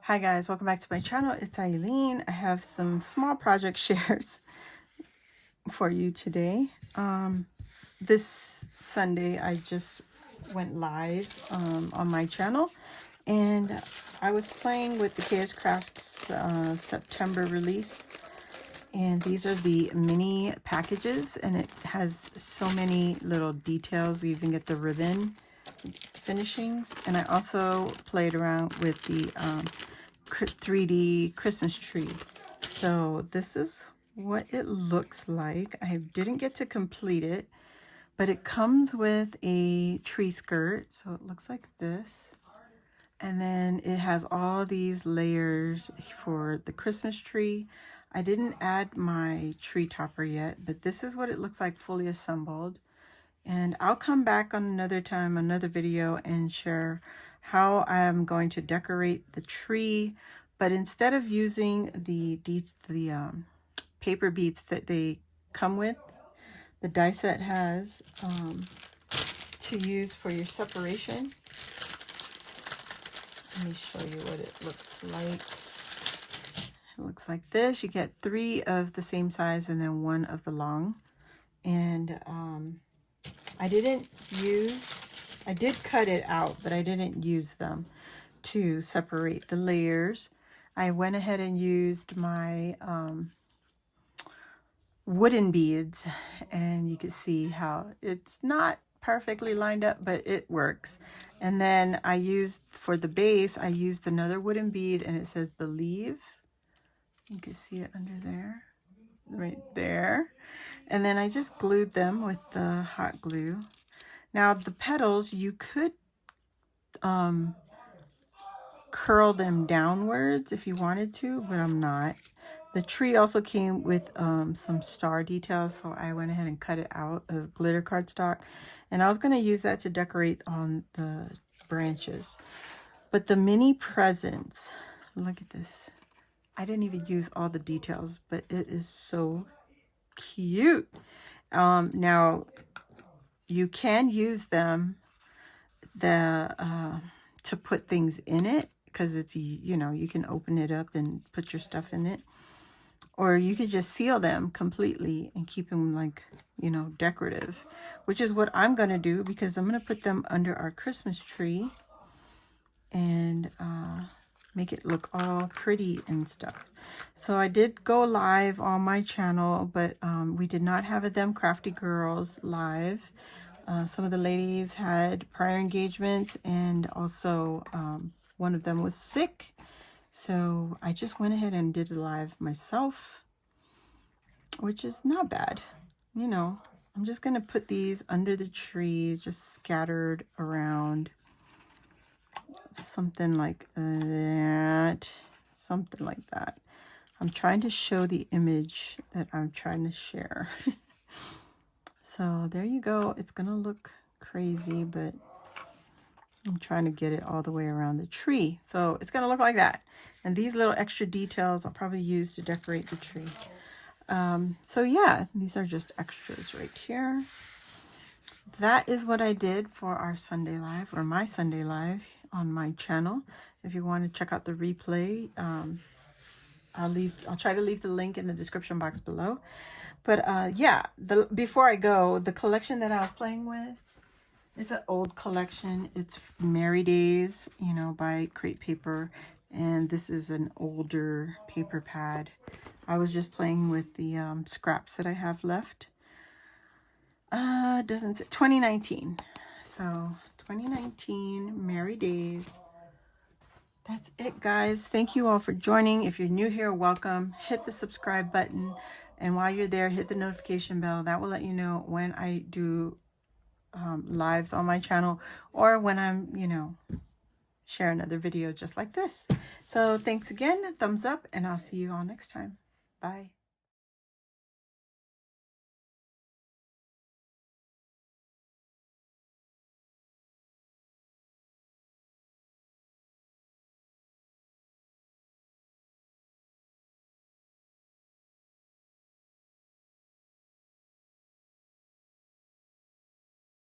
Hi guys, welcome back to my channel. It's Eileen. I have some small project shares for you today. This Sunday I just went live on my channel, and I was playing with the KSCRAFT's September release, and these are the mini packages, and it has so many little details. You even get the ribbon finishings, and I also played around with the 3D Christmas tree. So this is what it looks like. I didn't get to complete it, but it comes with a tree skirt, so it looks like this. And then it has all these layers for the Christmas tree. I didn't add my tree topper yet, but this is what it looks like fully assembled. And I'll come back on another time, another video, and share how I'm going to decorate the tree. But instead of using the paper beads that they come with, the die set has to use for your separation. Let me show you what it looks like. It looks like this. You get 3 of the same size and then 1 of the long. And I did cut it out, but I didn't use them to separate the layers. I went ahead and used my wooden beads, and you can see how it's not perfectly lined up, but it works. And then I used, for the base, I used another wooden bead, and it says believe. You can see it under there, right there. And then I just glued them with the hot glue. Now the petals, you could curl them downwards if you wanted to, but I'm not. The tree also came with some star details, so I went ahead and cut it out of glitter cardstock, and I was going to use that to decorate on the branches. But the mini presents, look at this. I didn't even use all the details, but it is so cute. Now you can use them to put things in it, because it's, you know, you can open it up and put your stuff in it, or you could just seal them completely and keep them, like, you know, decorative, which is what I'm going to do, because I'm going to put them under our Christmas tree and make it look all pretty and stuff. So I did go live on my channel, but we did not have a Them Crafty Girls live. Some of the ladies had prior engagements, and also one of them was sick. So I just went ahead and did a live myself, which is not bad. You know, I'm just going to put these under the tree, just scattered around. Something like that. Something like that. I'm trying to show the image that I'm trying to share. So there you go. It's going to look crazy, but I'm trying to get it all the way around the tree. So it's going to look like that. And these little extra details I'll probably use to decorate the tree. So yeah, these are just extras right here. That is what I did for our Sunday live, or my Sunday live on my channel. If you want to check out the replay, I'll try to leave the link in the description box below. But yeah, before I go, the collection that I was playing with, it's an old collection. It's Merry Days, you know, by Crate Paper. And this is an older paper pad. I was just playing with the scraps that I have left. Doesn't say 2019. So 2019 Merry Days. That's it, guys. Thank you all for joining. If you're new here, welcome. Hit the subscribe button. And while you're there, hit the notification bell. That will let you know when I do lives on my channel, or when I'm, you know, share another video just like this. So thanks again. Thumbs up, and I'll see you all next time. Bye.